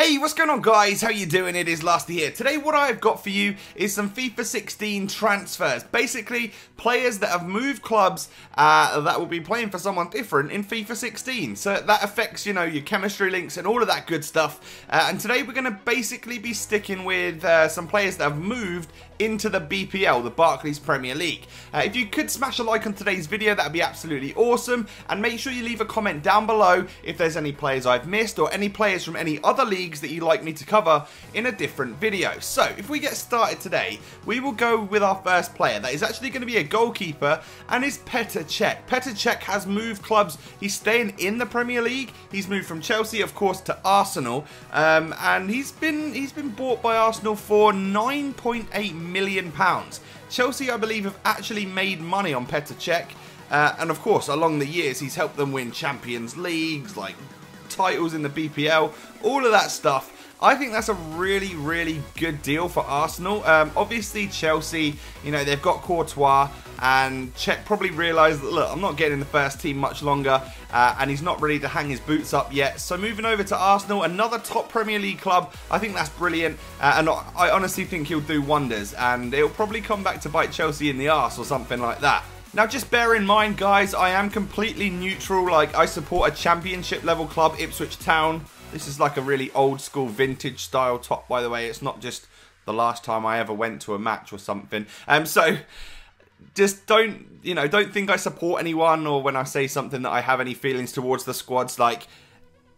Hey, what's going on guys? How you doing? It is Lusty here. Today what I've got for you is some FIFA 16 transfers. Basically, players that have moved clubs that will be playing for someone different in FIFA 16. So that affects, you know, your chemistry links and all of that good stuff. And today we're going to basically be sticking with some players that have moved into the BPL, the Barclays Premier League. If you could smash a like on today's video, that would be absolutely awesome. And make sure you leave a comment down below if there's any players I've missed or any players from any other leagues that you'd like me to cover in a different video. So if we get started today, we will go with our first player. That is actually going to be a goalkeeper, and is Petr Cech. Petr Cech has moved clubs. He's staying in the Premier League. He's moved from Chelsea, of course, to Arsenal, and he's been bought by Arsenal for £9.8 million. Chelsea, I believe, have actually made money on Petr Cech, and of course, along the years, he's helped them win Champions Leagues, like titles in the BPL, all of that stuff. I think that's a really, really good deal for Arsenal. Obviously, Chelsea, you know, they've got Courtois, and Cech probably realised that, look, I'm not getting in the first team much longer, and he's not ready to hang his boots up yet. So moving over to Arsenal, another top Premier League club, I think that's brilliant, and I honestly think he'll do wonders, and it'll probably come back to bite Chelsea in the arse or something like that. Now, just bear in mind, guys, I am completely neutral. Like, I support a championship level club, Ipswich Town. This is like a really old school vintage style top, by the way. It's not just the last time I ever went to a match or something. So just don't think I support anyone, or when I say something that I have any feelings towards the squads. Like,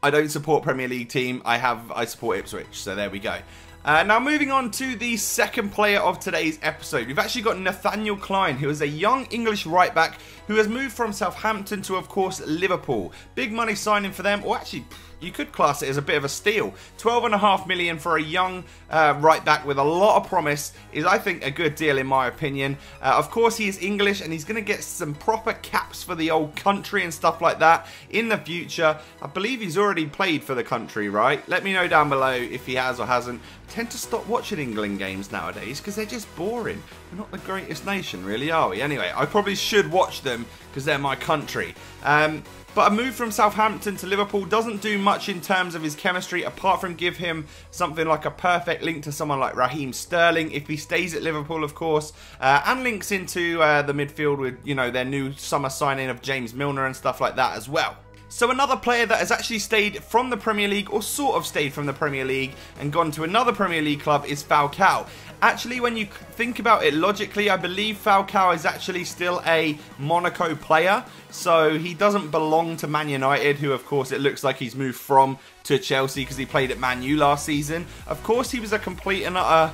I don't support Premier League team. I support Ipswich. So there we go. Now moving on to the second player of today's episode. We've actually got Nathaniel Klein, who is a young English right back who has moved from Southampton to, of course, Liverpool. Big money signing for them, or actually, you could class it as a bit of a steal. £12.5 million for a young right back with a lot of promise is, I think, a good deal in my opinion. Of course, he is English, and he's going to get some proper caps for the old country and stuff like that in the future. I believe he's already played for the country, right? Let me know down below if he has or hasn't. I tend to stop watching England games nowadays because they're just boring. We're not the greatest nation, really, are we? Anyway, I probably should watch them because they're my country. But a move from Southampton to Liverpool doesn't do much in terms of his chemistry, apart from give him something like a perfect link to someone like Raheem Sterling, if he stays at Liverpool, of course, and links into the midfield with, you know, their new summer signing of James Milner and stuff like that as well. So another player that has actually stayed from the Premier League, or sort of stayed from the Premier League, and gone to another Premier League club is Falcao. Actually, when you think about it logically, I believe Falcao is actually still a Monaco player. So he doesn't belong to Man United, who, of course, it looks like he's moved from to Chelsea because he played at Man U last season. Of course, he was a complete and utter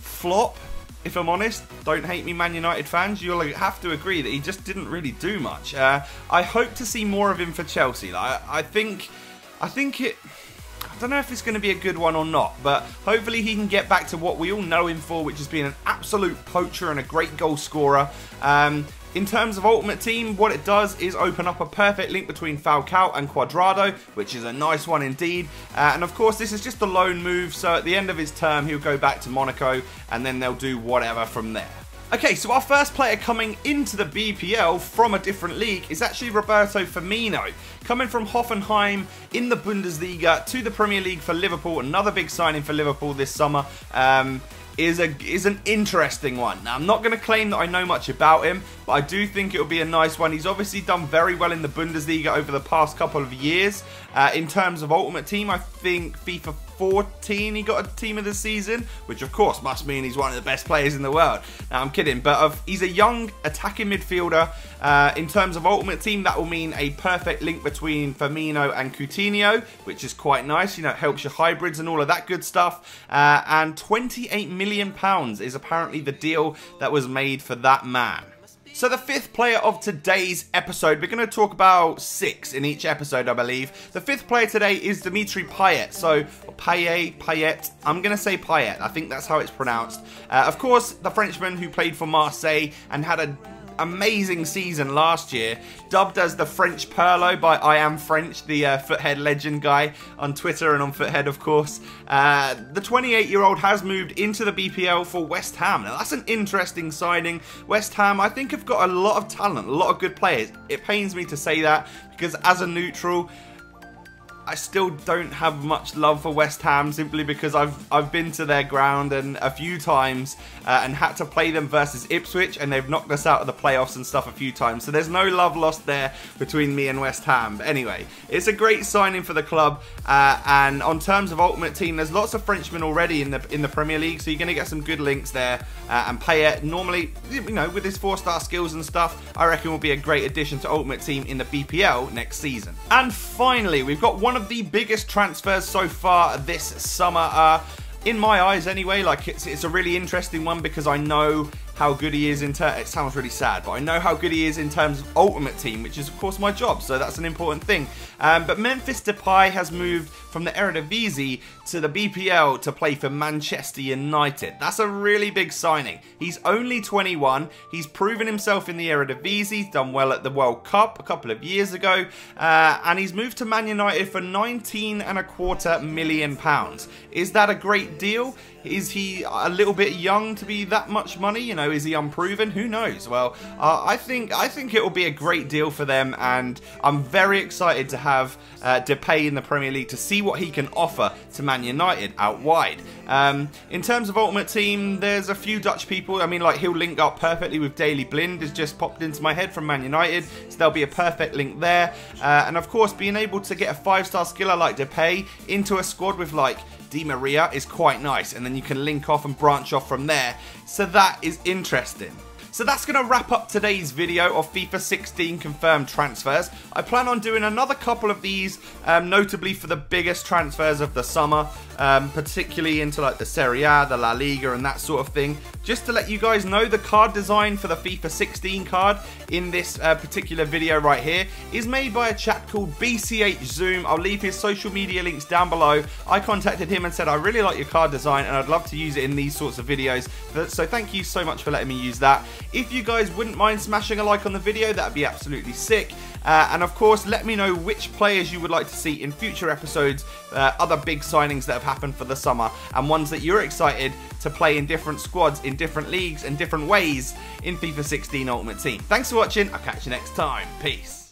flop. If I'm honest, don't hate me, Man United fans. You'll have to agree that he just didn't really do much. I hope to see more of him for Chelsea. Like, I think it. I don't know if it's going to be a good one or not, but hopefully he can get back to what we all know him for, which is being an absolute poacher and a great goal scorer. In terms of Ultimate Team, what it does is open up a perfect link between Falcao and Cuadrado, which is a nice one indeed. And of course, this is just a loan move, so at the end of his term, he'll go back to Monaco, and then they'll do whatever from there. Okay, so our first player coming into the BPL from a different league is actually Roberto Firmino. Coming from Hoffenheim in the Bundesliga to the Premier League for Liverpool, another big signing for Liverpool this summer. Is an interesting one. Now, I'm not going to claim that I know much about him, but I do think it'll be a nice one. He's obviously done very well in the Bundesliga over the past couple of years. In terms of Ultimate Team, I think FIFA 14 he got a team of the season, which of course must mean he's one of the best players in the world. Now, I'm kidding, but he's a young attacking midfielder. In terms of Ultimate Team, that will mean a perfect link between Firmino and Coutinho, which is quite nice. You know, it helps your hybrids and all of that good stuff. And £28 million is apparently the deal that was made for that man. So the fifth player of today's episode, we're going to talk about 6 in each episode, I believe. The fifth player today is Dimitri Payet. So Payet, I'm going to say Payet. I think that's how it's pronounced. Of course, the Frenchman who played for Marseille and had an amazing season last year, dubbed as the French Perlo by I Am French, the Foothead legend guy on Twitter and on Foothead, of course. The 28-year-old has moved into the BPL for West Ham. Now, that's an interesting signing. West Ham, I think, have got a lot of talent, a lot of good players. It pains me to say that because as a neutral, I still don't have much love for West Ham, simply because I've been to their ground and a few times and had to play them versus Ipswich, and they've knocked us out of the playoffs and stuff a few times. So there's no love lost there between me and West Ham. But anyway, it's a great signing for the club. And on terms of Ultimate Team, there's lots of Frenchmen already in the Premier League, so you're going to get some good links there. And Payet, normally, you know, with his 4-star skills and stuff, I reckon will be a great addition to Ultimate Team in the BPL next season. And finally, we've got one of the biggest transfers so far this summer. In my eyes anyway, like it's a really interesting one, because I know how good he is in terms, it sounds really sad, but I know how good he is in terms of Ultimate Team, which is of course my job, so that's an important thing. But Memphis Depay has moved from the Eredivisie to the BPL to play for Manchester United. That's a really big signing. He's only 21, he's proven himself in the Eredivisie, he's done well at the World Cup a couple of years ago, and he's moved to Man United for £19.25 million. Is that a great deal? Is he a little bit young to be that much money? You know, is he unproven? Who knows? Well, I think it will be a great deal for them, and I'm very excited to have Depay in the Premier League to see what he can offer to Man United out wide. In terms of Ultimate Team, there's a few Dutch people. I mean, like, he'll link up perfectly with Daley Blind, has just popped into my head from Man United, so there'll be a perfect link there. And of course, being able to get a 5-star skiller like Depay into a squad with, like, Di Maria is quite nice, and then you can link off and branch off from there, so that is interesting. So that's going to wrap up today's video of FIFA 16 confirmed transfers. I plan on doing another couple of these, notably for the biggest transfers of the summer, particularly into like the Serie A, the La Liga and that sort of thing. Just to let you guys know, the card design for the FIFA 16 card in this particular video right here is made by a chap called BCH Zoom. I'll leave his social media links down below. I contacted him and said, I really like your card design and I'd love to use it in these sorts of videos. So thank you so much for letting me use that. If you guys wouldn't mind smashing a like on the video, that'd be absolutely sick. And of course, let me know which players you would like to see in future episodes, other big signings that have happened for the summer, and ones that you're excited to play in different squads, in different leagues, and different ways in FIFA 16 Ultimate Team. Thanks for watching, I'll catch you next time. Peace.